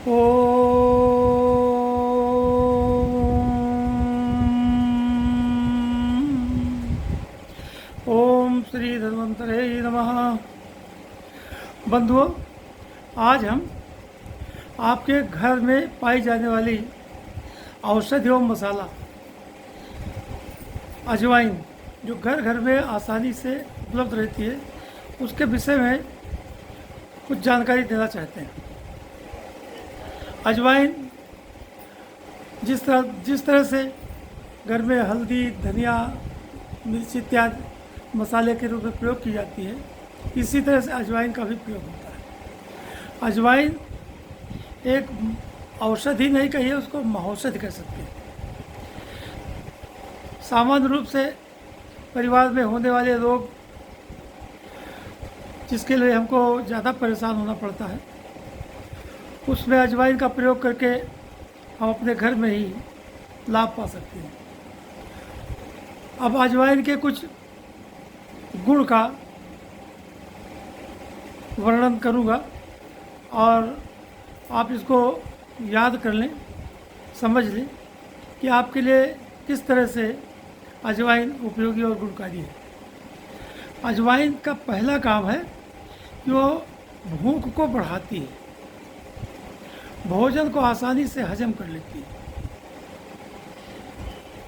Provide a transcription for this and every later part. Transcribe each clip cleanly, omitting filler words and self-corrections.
ओम ओम श्री धन्वंतरे नमः। बंधुओं, आज हम आपके घर में पाई जाने वाली औषधि एवं मसाला अजवाइन, जो घर घर में आसानी से उपलब्ध रहती है, उसके विषय में कुछ जानकारी देना चाहते हैं। अजवाइन जिस तरह से घर में हल्दी, धनिया, मिर्च इत्यादि मसाले के रूप में प्रयोग की जाती है, इसी तरह से अजवाइन का भी प्रयोग होता है। अजवाइन एक औषधि नहीं कहिए, उसको महौषधि कह सकते हैं। सामान्य रूप से परिवार में होने वाले रोग जिसके लिए हमको ज़्यादा परेशान होना पड़ता है, उसमें अजवाइन का प्रयोग करके हम अपने घर में ही लाभ पा सकते हैं। अब अजवाइन के कुछ गुण का वर्णन करूँगा और आप इसको याद कर लें, समझ लें कि आपके लिए किस तरह से अजवाइन उपयोगी और गुणकारी है। अजवाइन का पहला काम है कि वो भूख को बढ़ाती है, भोजन को आसानी से हजम कर लेती है।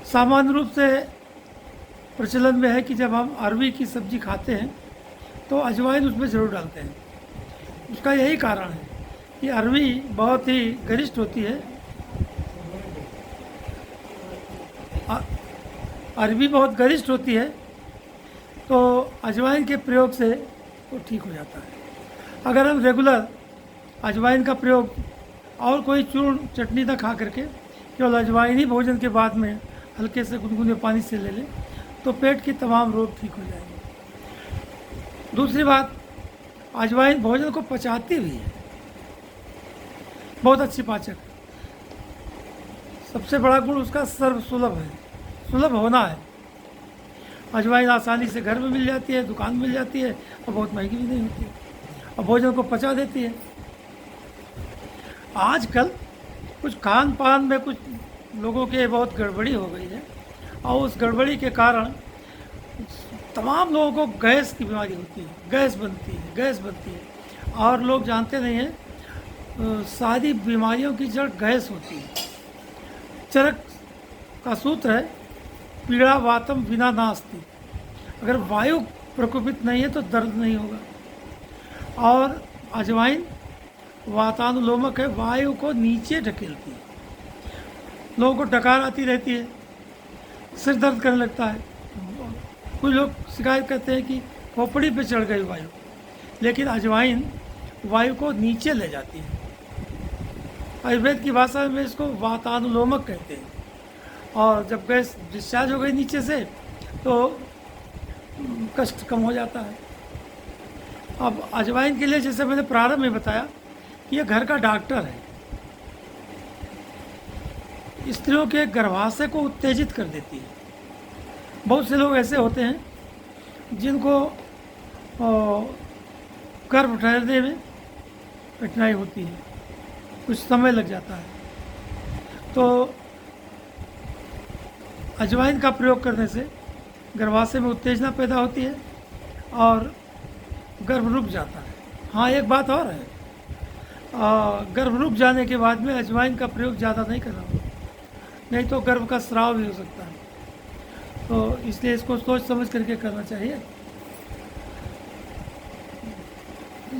सामान्य रूप से प्रचलन में है कि जब हम अरवी की सब्जी खाते हैं तो अजवाइन उसमें ज़रूर डालते हैं। उसका यही कारण है कि अरवी बहुत ही गरिष्ठ होती है, अरवी बहुत गरिष्ठ होती है, तो अजवाइन के प्रयोग से वो ठीक हो जाता है। अगर हम रेगुलर अजवाइन का प्रयोग और कोई चूर्ण चटनी ना खा करके केवल अजवाइन ही भोजन के बाद में हल्के से गुनगुने पानी से ले लें तो पेट की तमाम रोग ठीक हो जाएंगे। दूसरी बात, अजवाइन भोजन को पचाती भी है, बहुत अच्छी पाचक। सबसे बड़ा गुण उसका सर्व सुलभ है, सुलभ होना है। अजवाइन आसानी से घर में मिल जाती है, दुकान में मिल जाती है और बहुत महंगी भी नहीं होती है और भोजन को पचा देती है। आजकल कुछ खान पान में कुछ लोगों के बहुत गड़बड़ी हो गई है और उस गड़बड़ी के कारण तमाम लोगों को गैस की बीमारी होती है, गैस बनती है और लोग जानते नहीं हैं सारी बीमारियों की जड़ गैस होती है। चरक का सूत्र है, पीड़ा वातम विना नास्ति। अगर वायु प्रकोपित नहीं है तो दर्द नहीं होगा। और अजवाइन वातानुलोमक है, वायु को नीचे ढकेलती है। लोगों को डकार आती रहती है, सिर दर्द करने लगता है, कुछ लोग शिकायत करते हैं कि खोपड़ी पे चढ़ गई वायु, लेकिन अजवाइन वायु को नीचे ले जाती है। आयुर्वेद की भाषा में इसको वातानुलोमक कहते हैं। और जब गैस डिस्चार्ज हो गई नीचे से तो कष्ट कम हो जाता है। अब अजवाइन के लिए, जैसे मैंने प्रारंभ में बताया, ये घर का डॉक्टर है। स्त्रियों के गर्भाशय को उत्तेजित कर देती है। बहुत से लोग ऐसे होते हैं जिनको गर्भ ठहरने में कठिनाई होती है, कुछ समय लग जाता है। तो अजवाइन का प्रयोग करने से गर्भाशय में उत्तेजना पैदा होती है और गर्भ रुक जाता है। हाँ, एक बात और है, गर्भ रुक जाने के बाद में अजवाइन का प्रयोग ज़्यादा नहीं करना होगा, नहीं तो गर्भ का स्राव भी हो सकता है। तो इसलिए इसको सोच समझ करके करना चाहिए।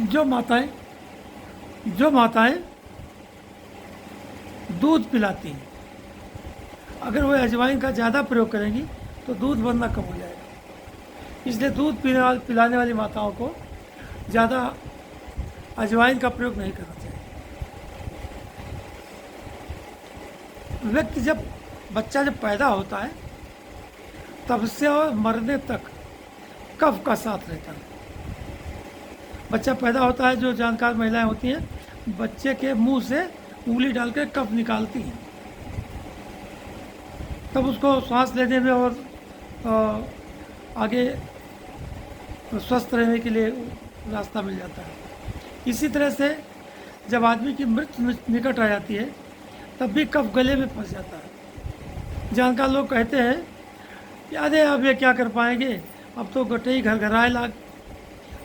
जो माताएं दूध पिलाती हैं, अगर वो अजवाइन का ज़्यादा प्रयोग करेंगी तो दूध बनना कम हो जाएगा। इसलिए दूध पिलाने वाली माताओं को ज़्यादा अजवाइन का प्रयोग नहीं करना चाहिए। बच्चा जब पैदा होता है तब से और मरने तक कफ का साथ रहता है। बच्चा पैदा होता है, जो जानकार महिलाएं होती हैं, बच्चे के मुंह से उंगली डाल के कफ निकालती हैं, तब उसको सांस लेने में और आगे स्वस्थ रहने के लिए रास्ता मिल जाता है। इसी तरह से जब आदमी की मृत्यु निकट आ जाती है तब भी कफ गले में फंस जाता है। जानकार लोग कहते हैं कि अरे अब ये क्या कर पाएंगे, अब तो गटई घर घराए लाग।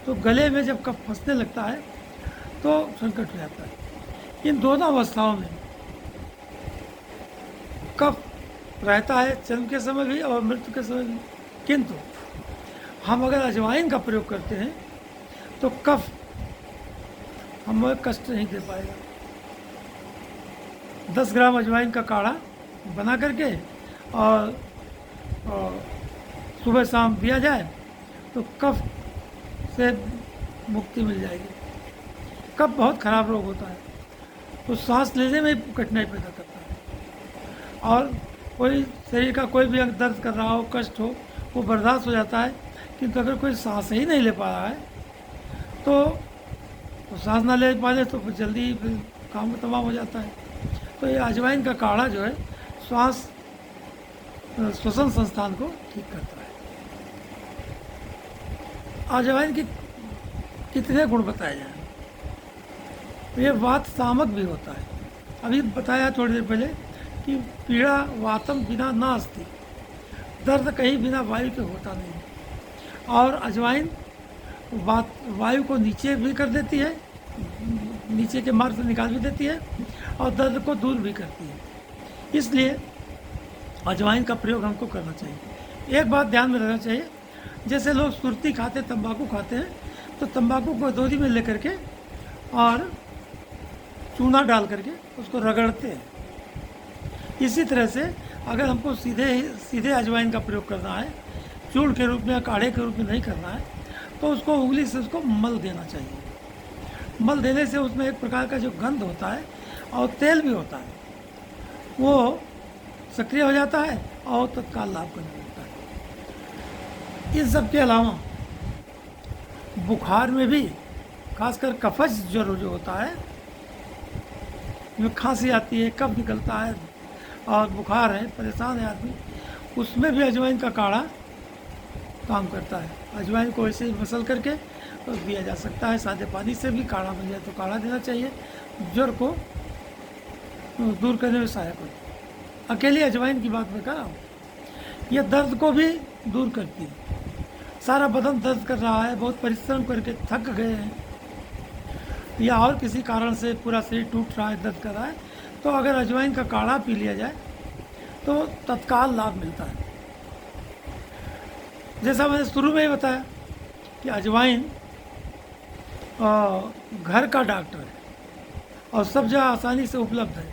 तो गले में जब कफ फंसने लगता है तो संकट हो जाता है। इन दोनों अवस्थाओं में कफ रहता है, जन्म के समय भी और मृत्यु के समय भी। किंतु हम अगर अजवाइन का प्रयोग करते हैं तो कफ हमें कष्ट नहीं दे पाएगा। 10 ग्राम अजवाइन का काढ़ा बना करके और सुबह शाम पिया जाए तो कफ से मुक्ति मिल जाएगी। कफ बहुत खराब रोग होता है, तो सांस लेने में कठिनाई पैदा करता है। और कोई शरीर का कोई भी अंग दर्द कर रहा हो, कष्ट हो, वो बर्दाश्त हो जाता है। किंतु अगर कोई सांस ही नहीं ले पा रहा है तो सांस ना ले पाने तो फिर जल्दी फिर काम तमाम हो जाता है। तो ये अजवाइन का काढ़ा जो है श्वास श्वसन संस्थान को ठीक करता है। अजवाइन के कितने गुण बताए जाएं? ये वात शामक भी होता है। अभी बताया थोड़ी देर पहले कि पीड़ा वातम बिना नास्ति, दर्द कहीं बिना वायु के होता नहीं। और अजवाइन वायु को नीचे भी कर देती है, नीचे के मार्ग से निकाल भी देती है और दर्द को दूर भी करती है। इसलिए अजवाइन का प्रयोग हमको करना चाहिए। एक बात ध्यान में रखना चाहिए, जैसे लोग सुरती खाते, तंबाकू खाते हैं, तो तंबाकू को दोरी में लेकर के और चूना डाल करके उसको रगड़ते हैं। इसी तरह से अगर हमको सीधे अजवाइन का प्रयोग करना है, चूर्ण के रूप में या काढ़े के रूप में नहीं करना है, तो उसको उंगली से उसको मल देना चाहिए। मल देने से उसमें एक प्रकार का जो गंध होता है और तेल भी होता है, वो सक्रिय हो जाता है और तत्काल लाभ करने लगता है। इन सब के अलावा बुखार में भी, खासकर कफज ज्वर जो होता है, में खांसी आती है, कफ निकलता है और बुखार है, परेशान है आदमी, उसमें भी अजवाइन का काढ़ा काम करता है। अजवाइन को ऐसे ही मसल करके और दिया जा सकता है। सादे पानी से भी काढ़ा बन जाए तो काढ़ा देना चाहिए, ज्वर को दूर करने में सहायक होता है। अकेली अजवाइन की बात मैं कर रहा हूँ, यह दर्द को भी दूर करती है। सारा बदन दर्द कर रहा है, बहुत परिश्रम करके थक गए हैं या और किसी कारण से पूरा शरीर टूट रहा है, दर्द कर रहा है, तो अगर अजवाइन का काढ़ा पी लिया जाए तो तत्काल लाभ मिलता है। जैसा मैंने शुरू में ही बताया कि अजवाइन घर का डॉक्टर है और सब जगह आसानी से उपलब्ध है।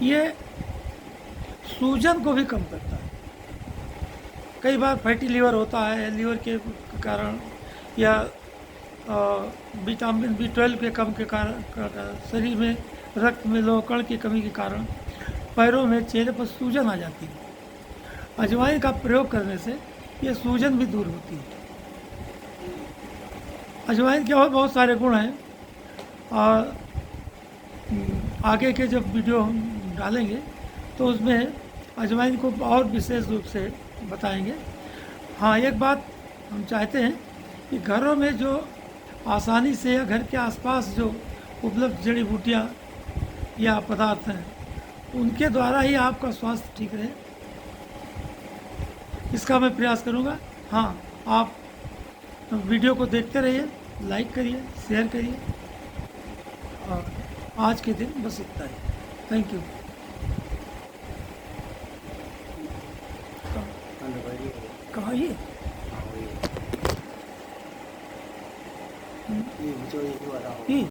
ये सूजन को भी कम करता है। कई बार फैटी लीवर होता है, लीवर के कारण या विटामिन B12 के कम के कारण, शरीर में रक्त में लौह कण की कमी के कारण पैरों में, चेहरे पर सूजन आ जाती है। अजवाइन का प्रयोग करने से ये सूजन भी दूर होती है। अजवाइन के और बहुत सारे गुण हैं और आगे के जब वीडियो हम डालेंगे तो उसमें अजवाइन को और विशेष रूप से बताएंगे। हाँ, एक बात हम चाहते हैं कि घरों में जो आसानी से या घर के आसपास जो उपलब्ध जड़ी बूटियाँ या पदार्थ हैं, उनके द्वारा ही आपका स्वास्थ्य ठीक रहे, इसका मैं प्रयास करूँगा। हाँ, आप वीडियो को देखते रहिए, लाइक करिए, शेयर करिए और आज के दिन बस इतना ही। Thank you. कहाँ ये ये जो ये वाला ये